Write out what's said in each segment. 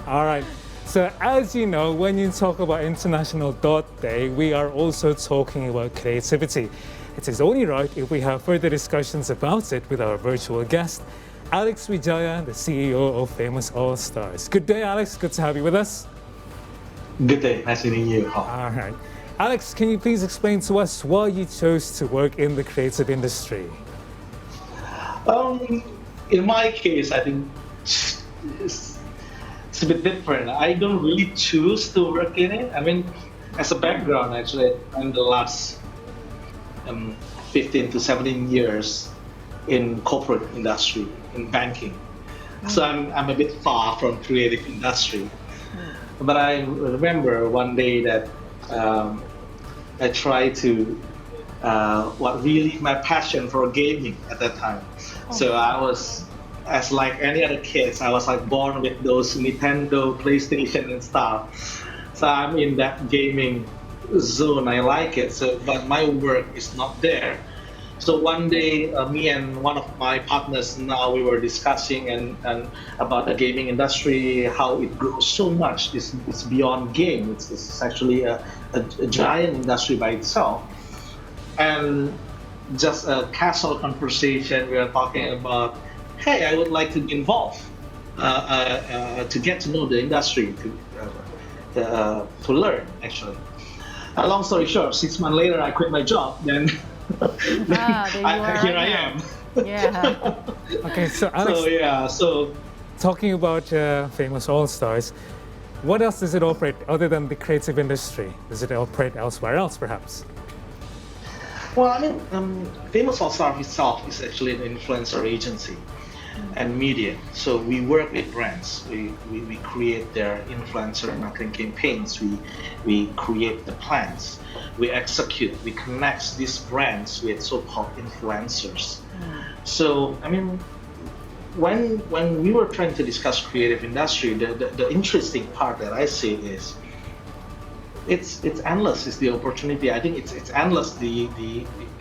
All right. So as you know, when you talk about International Dot Day, we are also talking about creativity. It is only right if we have further discussions about it with our virtual guest, Alex Wijaya, the CEO of Famous Allstars. Good day, Alex. Good to have you with us. Good day. Nice meeting you. All right. Alex, can you please explain to us why you chose to work in the creative industry? In my case, I think it's a bit different. I don't really choose to work in it. I mean, as a background, actually, in the last 15 to 17 years in corporate industry, in banking. So I'm a bit far from creative industry. But I remember one day that I tried to, what really my passion for gaming at that time. So I was, as like any other kids, I was like born with those Nintendo, PlayStation and stuff. So I'm in that gaming zone, I like it. So, but my work is not there. So one day, me and one of my partners now, we were discussing and about the gaming industry, how it grows so much. It's beyond game. It's actually a giant industry by itself. And just a casual conversation, we are talking about, hey, I would like to be involved to get to know the industry, to learn actually. Long story short, 6 months later, I quit my job. Then here I am. Yeah. Okay, so Alex, so talking about Famous Allstars, what else does it operate other than the creative industry? Does it operate elsewhere else, perhaps? Well, I mean, Famous Allstar itself is actually an influencer agency and media. So we work with brands. We create their influencer marketing campaigns. We create the plans. We execute. We connect these brands with so-called influencers. So I mean, when we were trying to discuss creative industry, the interesting part that I see is it's endless. Is the opportunity. I think it's endless. The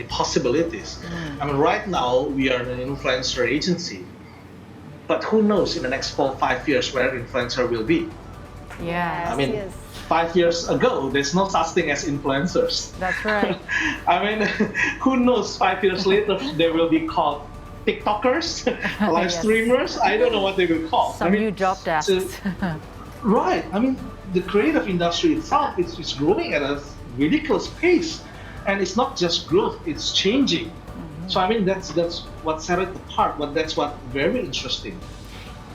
possibilities. I mean, right now we are an influencer agency. But who knows in the next 4 or 5 years where influencer will be? Yeah. I mean, 5 years ago, there's no such thing as influencers. That's right. I mean, who knows 5 years later, they will be called TikTokers, live streamers. I don't know what they will call. Some new job desks. Right. I mean, the creative industry itself is growing at a ridiculous pace. And it's not just growth, it's changing. So I mean that's what set it apart. But that's what very interesting.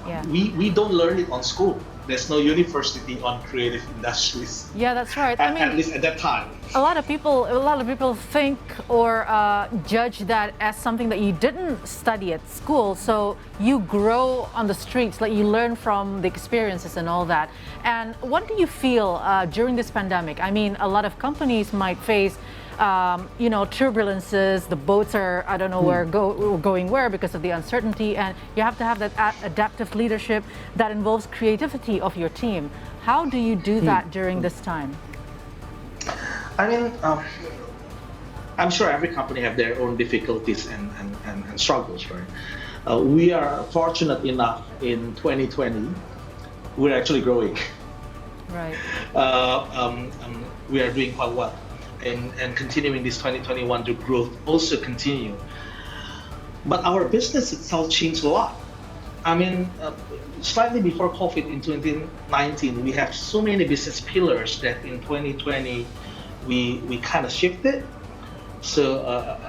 Yeah. We don't learn it on school. There's no university on creative industries. Yeah, that's right. I mean, at least at that time. A lot of people think or judge that as something that you didn't study at school. So you grow on the streets, like you learn from the experiences and all that. And what do you feel during this pandemic? I mean, a lot of companies might face turbulences. The boats are, I don't know where going where because of the uncertainty, and you have to have that adaptive leadership that involves creativity of your team. How do you do that during this time? I mean, I'm sure every company have their own difficulties and struggles, right? We are fortunate enough in 2020, we're actually growing. Right. We are doing quite well. And continuing this 2021, the growth also continue. But our business itself changed a lot. I mean, slightly before COVID in 2019, we have so many business pillars that in 2020 we kind of shifted. So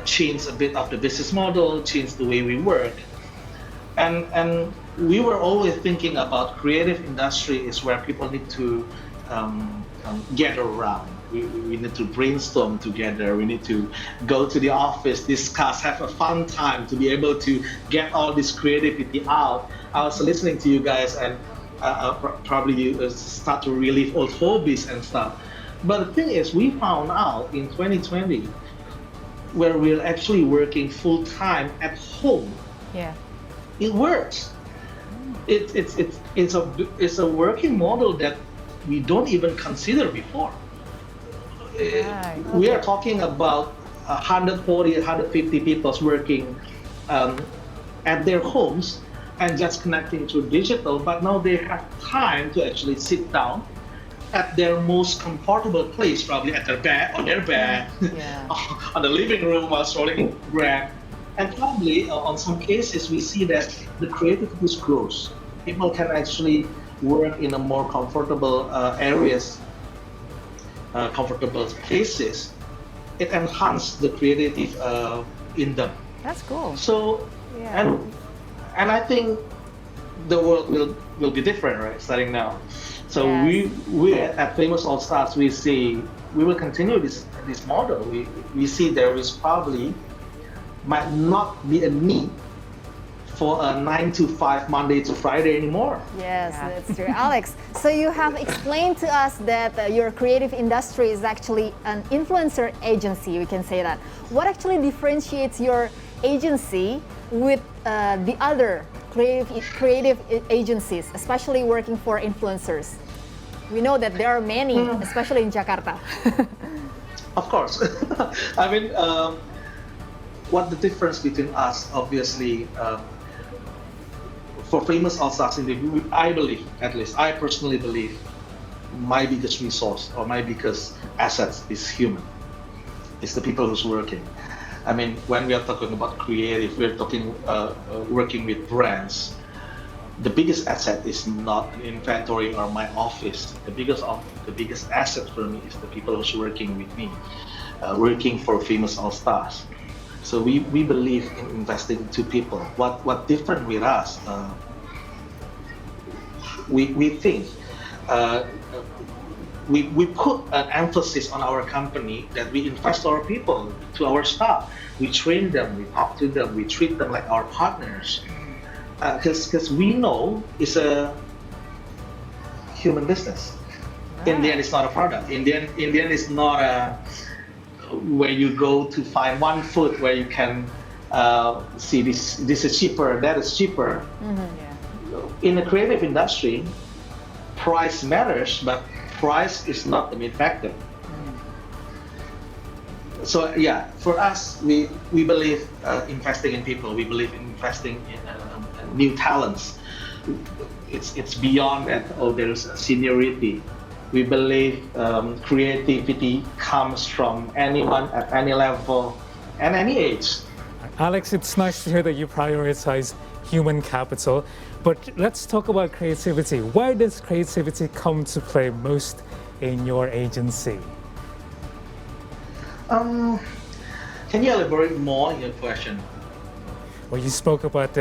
changed a bit of the business model, changed the way we work, and we were always thinking about creative industry is where people need to gather around. We need to brainstorm together. We need to go to the office, discuss, have a fun time to be able to get all this creativity out. I was listening to you guys and probably you start to relive old hobbies and stuff. But the thing is, we found out in 2020 where we're actually working full time at home. Yeah, it works. It's a working model that we don't even consider before. Right. We are talking about 140, 150 people working at their homes, and just connecting through digital, but now they have time to actually sit down at their most comfortable place, probably at their bed, on their bed, on the living room while scrolling Instagram. And probably on some cases, we see that the creativity grows. People can actually work in a more comfortable areas, comfortable places. It enhances the creative in them. That's cool. So, and I think the world will be different, right? Starting now. So we at Famous Allstars, we see we will continue this model. We see there is probably might not be a need for a 9 to 5 Monday to Friday anymore. Yes, that's true. Alex, so you have explained to us that your creative industry is actually an influencer agency, we can say that. What actually differentiates your agency with the other creative agencies, especially working for influencers? We know that there are many, especially in Jakarta. Of course. I mean, what the difference between us, obviously, for Famous Allstars, I believe, at least I personally believe, my biggest resource or my biggest asset is human. It's the people who's working. I mean, when we are talking about creative, we're talking working with brands. The biggest asset is not an inventory or my office. The biggest asset for me is the people who's working with me, working for Famous Allstars. So we believe in investing into people. What different with us? We think we put an emphasis on our company that we invest our people, to our staff. We train them, we talk to them, we treat them like our partners. Because we know it's a human business. In the end, it's not a product. In the end, it's not a where you go to find one food where you can see this is cheaper, that is cheaper. In the creative industry, price matters, but price is not the main factor. So for us, we believe investing in people. We believe in investing in new talents. It's beyond that. There's a seniority. We believe creativity comes from anyone at any level and any age. Alex, it's nice to hear that you prioritize human capital, but let's talk about creativity. Where does creativity come to play most in your agency? Can you elaborate more on your question? Well, you spoke about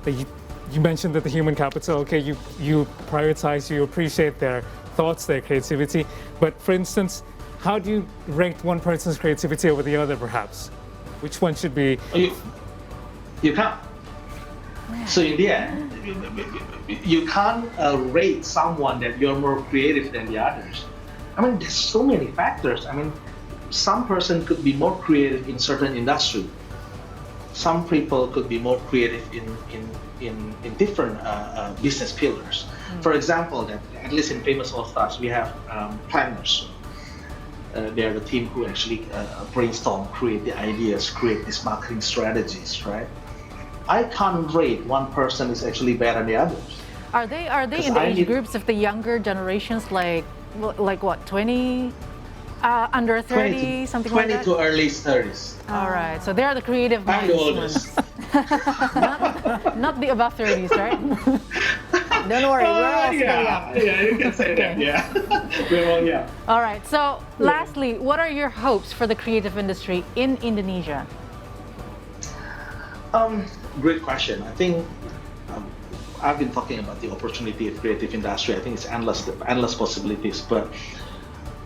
you mentioned that the human capital, okay, you prioritize, you appreciate their thoughts, their creativity, but for instance, how do you rate one person's creativity over the other, perhaps? Which one should be? You can't. So in the end, you can't rate someone that you're more creative than the others. I mean, there's so many factors. I mean, some person could be more creative in certain industry. Some people could be more creative in different business pillars. For example, that at least in Famous Allstars, we have planners. They're the team who actually brainstorm, create the ideas, create these marketing strategies, right? I can't rate one person is actually better than the others. Are they in the age groups of the younger generations, like what, 20, under 30, something like that? 20 to early 30s. All right, so they're the creative I'm the minds oldest. not the above 30s, right? Don't worry, we're all still young. Yeah, you can say that, yeah. We're all young. All right, so lastly, what are your hopes for the creative industry in Indonesia? Great question. I think I've been talking about the opportunity of creative industry. I think it's endless possibilities. But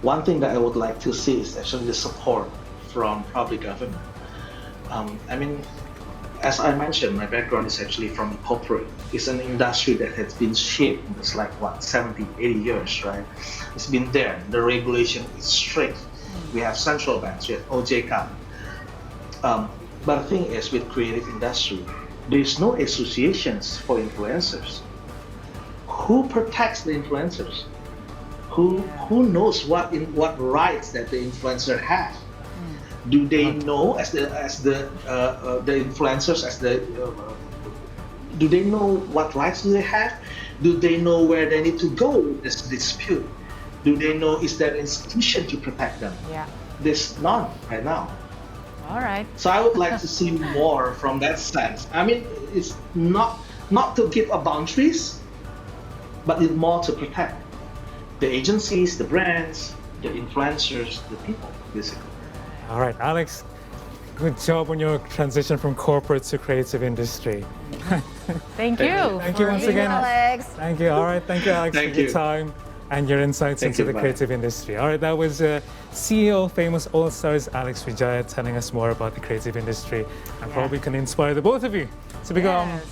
one thing that I would like to see is actually the support from public government. I mean, as I mentioned, my background is actually from corporate. It's an industry that has been shaped. It's like 70, 80 years, right? It's been there. The regulation is strict. We have central banks. We have OJK. But the thing is, with creative industry, there is no associations for influencers. Who protects the influencers? Who knows what rights that the influencer has? Do they know as the influencers, as the Do they know what rights do they have? Do they know where they need to go with this dispute? Do they know is there an institution to protect them? Yeah. There's none right now. All right. So I would like to see more from that sense. I mean, it's not to give up boundaries, but it's more to protect the agencies, the brands, the influencers, the people, basically. All right, Alex, good job on your transition from corporate to creative industry. Thank you. Thank you once again. Alex. Thank you. All right, thank you, Alex, Thank for your you. time and your insights Thank into you, the bye. creative industry. All right, that was CEO of Famous Allstars, Alex Wijaya, telling us more about the creative industry and probably can inspire the both of you to become Yes.